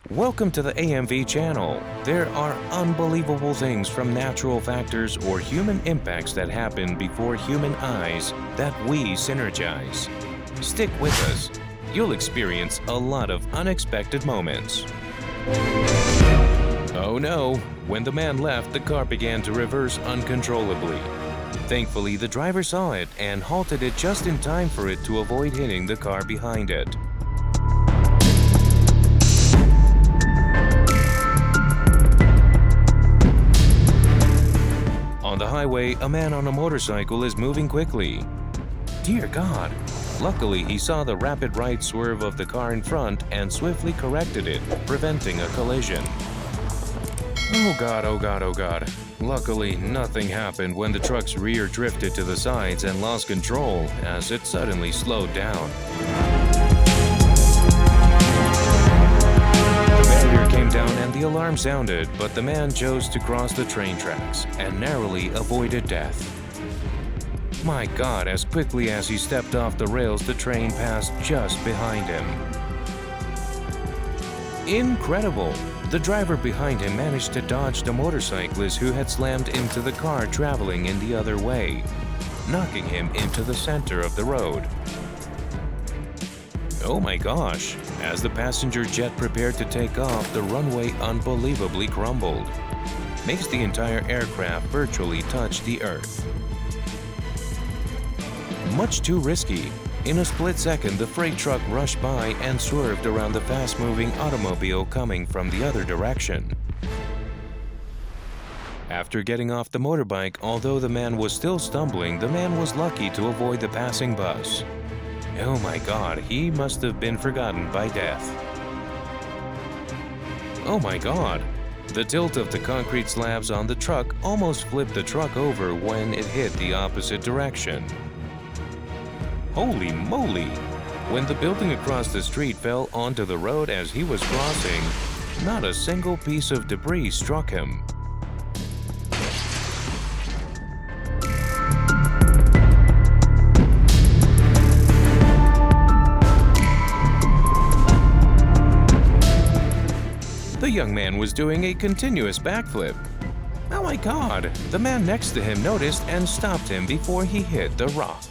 Welcome to the AMV channel. There are unbelievable things from natural factors or human impacts that happen before human eyes that we synergize. Stick with us. You'll experience a lot of unexpected moments. Oh no! When the man left, the car began to reverse uncontrollably. Thankfully, the driver saw it and halted it just in time for it to avoid hitting the car behind it. On the highway, a man on a motorcycle is moving quickly. Dear God! Luckily, he saw the rapid right swerve of the car in front and swiftly corrected it, preventing a collision. Oh God, oh God, oh God. Luckily, nothing happened when the truck's rear drifted to the sides and lost control as it suddenly slowed down. The barrier came down and the alarm sounded, but the man chose to cross the train tracks and narrowly avoided death. My God, as quickly as he stepped off the rails, the train passed just behind him. Incredible! The driver behind him managed to dodge the motorcyclist who had slammed into the car traveling in the other way, knocking him into the center of the road. Oh my gosh! As the passenger jet prepared to take off, the runway unbelievably crumbled. Makes the entire aircraft virtually touch the earth. Much too risky. In a split second, the freight truck rushed by and swerved around the fast-moving automobile coming from the other direction. After getting off the motorbike, although the man was still stumbling, the man was lucky to avoid the passing bus. Oh my God, he must have been forgotten by death. Oh my God! The tilt of the concrete slabs on the truck almost flipped the truck over when it hit the opposite direction. Holy moly! When the building across the street fell onto the road as he was crossing, not a single piece of debris struck him. The young man was doing a continuous backflip. Oh my God! The man next to him noticed and stopped him before he hit the rock.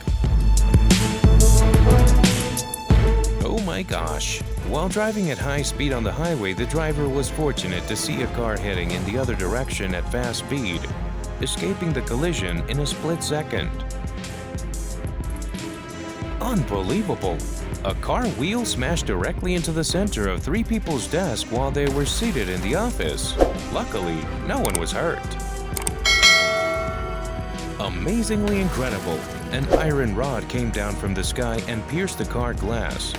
Oh my gosh! While driving at high speed on the highway, the driver was fortunate to see a car heading in the other direction at fast speed, escaping the collision in a split second. Unbelievable! A car wheel smashed directly into the center of three people's desk while they were seated in the office. Luckily, no one was hurt. Amazingly incredible! An iron rod came down from the sky and pierced the car glass.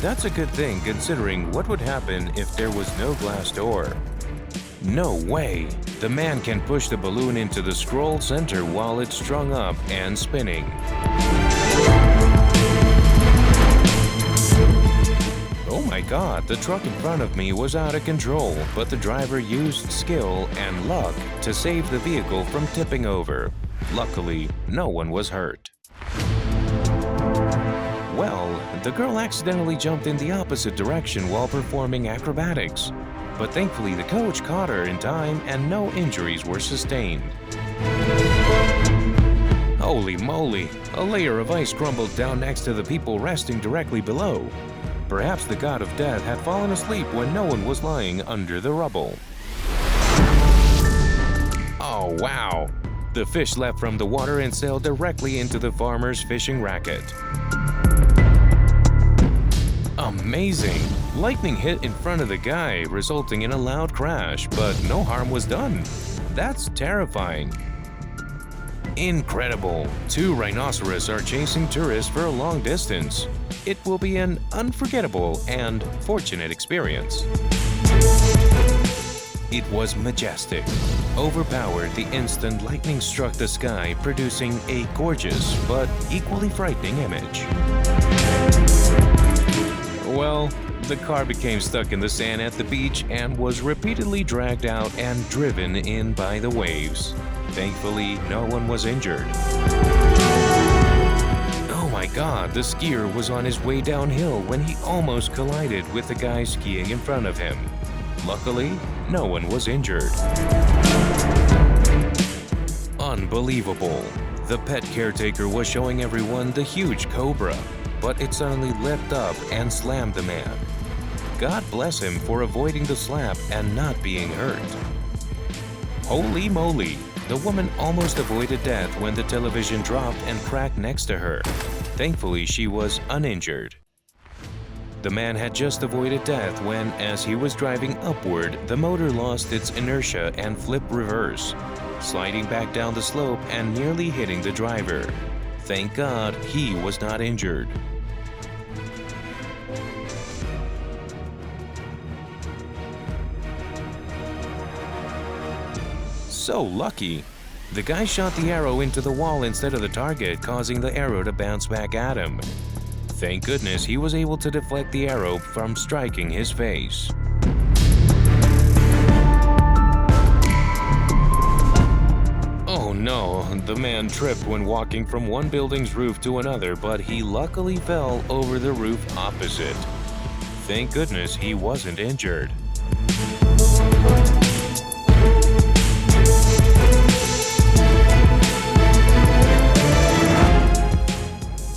That's a good thing considering what would happen if there was no glass door. No way! The man can push the balloon into the scroll center while it's strung up and spinning. Oh my God, the truck in front of me was out of control, but the driver used skill and luck to save the vehicle from tipping over. Luckily, no one was hurt. Well, the girl accidentally jumped in the opposite direction while performing acrobatics, but thankfully the coach caught her in time and no injuries were sustained. Holy moly! A layer of ice crumbled down next to the people resting directly below. Perhaps the god of death had fallen asleep when no one was lying under the rubble. Oh wow! The fish leapt from the water and sailed directly into the farmer's fishing racket. Amazing! Lightning hit in front of the guy, resulting in a loud crash, but no harm was done. That's terrifying. Incredible! Two rhinoceros are chasing tourists for a long distance. It will be an unforgettable and fortunate experience. It was majestic. Overpowered the instant lightning struck the sky, producing a gorgeous but equally frightening image. Well, the car became stuck in the sand at the beach and was repeatedly dragged out and driven in by the waves. Thankfully, no one was injured. Oh my God, the skier was on his way downhill when he almost collided with the guy skiing in front of him. Luckily, no one was injured. Unbelievable! The pet caretaker was showing everyone the huge cobra, but it suddenly leapt up and slammed the man. God bless him for avoiding the slap and not being hurt. Holy moly! The woman almost avoided death when the television dropped and cracked next to her. Thankfully, she was uninjured. The man had just avoided death when, as he was driving upward, the motor lost its inertia and flipped reverse, sliding back down the slope and nearly hitting the driver. Thank God he was not injured. So lucky! The guy shot the arrow into the wall instead of the target, causing the arrow to bounce back at him. Thank goodness he was able to deflect the arrow from striking his face. Oh no, the man tripped when walking from one building's roof to another, but he luckily fell over the roof opposite. Thank goodness he wasn't injured.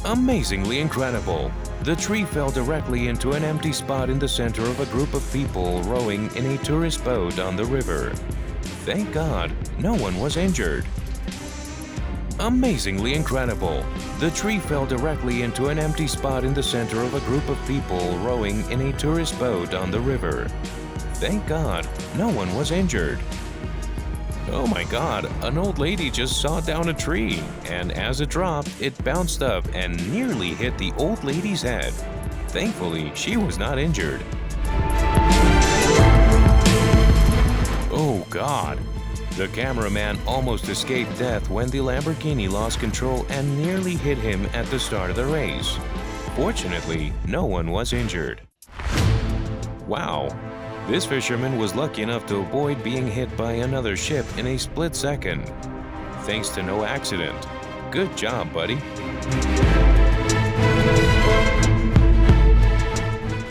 Amazingly incredible! The tree fell directly into an empty spot in the center of a group of people rowing in a tourist boat on the river. Thank God, no one was injured. Amazingly incredible! The tree fell directly into an empty spot in the center of a group of people rowing in a tourist boat on the river. Thank God, no one was injured. Oh my God, an old lady just sawed down a tree, and as it dropped, it bounced up and nearly hit the old lady's head. Thankfully, she was not injured. Oh God! The cameraman almost escaped death when the Lamborghini lost control and nearly hit him at the start of the race. Fortunately, no one was injured. Wow! This fisherman was lucky enough to avoid being hit by another ship in a split second. Thanks to no accident. Good job, buddy.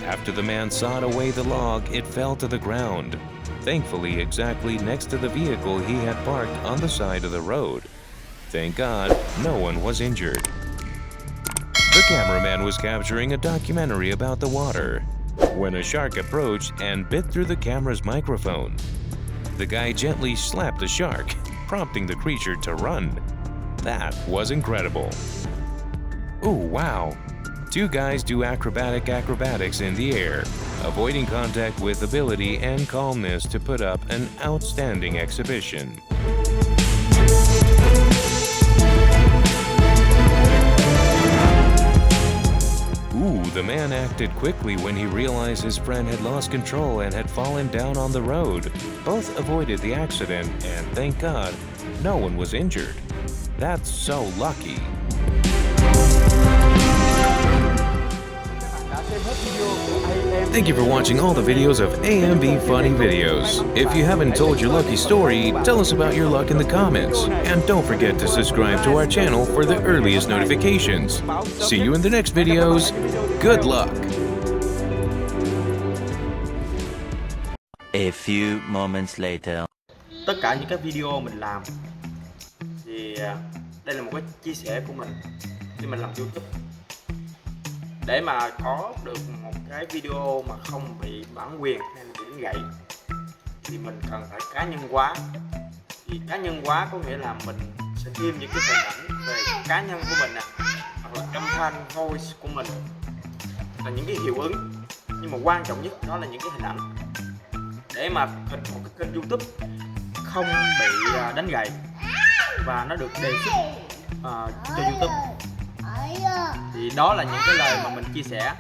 After the man sawed away the log, it fell to the ground. Thankfully, exactly next to the vehicle he had parked on the side of the road. Thank God, no one was injured. The cameraman was capturing a documentary about the water when a shark approached and bit through the camera's microphone. The guy gently slapped the shark, prompting the creature to run. That was incredible. Oh wow! Two guys do acrobatics in the air, avoiding contact with ability and calmness to put up an outstanding exhibition. The man acted quickly when he realized his friend had lost control and had fallen down on the road. Both avoided the accident, and thank God, no one was injured. That's so lucky. Thank you for watching all the videos of AMB Funny Videos. If you haven't told your lucky story, tell us about your luck in the comments. And don't forget to subscribe to our channel for the earliest notifications. See you in the next videos. Good luck! A few moments later. Tất cả những cái video mình làm thì đây là một cái chia sẻ của mình khi mình làm YouTube. Để mà có được một cái video mà không bị bản quyền hay bị đánh gãy thì mình cần phải cá nhân hóa. Thì cá nhân hóa có nghĩa là mình sẽ thêm những cái hình ảnh về cá nhân của mình nè, hoặc là âm thanh voice của mình, là những cái hiệu ứng. Nhưng mà quan trọng nhất đó là những cái hình ảnh để mà một cái kênh YouTube không bị đánh gãy và nó được đề xuất cho YouTube. Thì đó là những cái lời mà mình chia sẻ.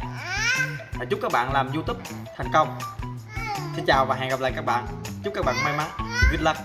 Và chúc các bạn làm YouTube thành công. Xin chào và hẹn gặp lại các bạn. Chúc các bạn may mắn. Good luck.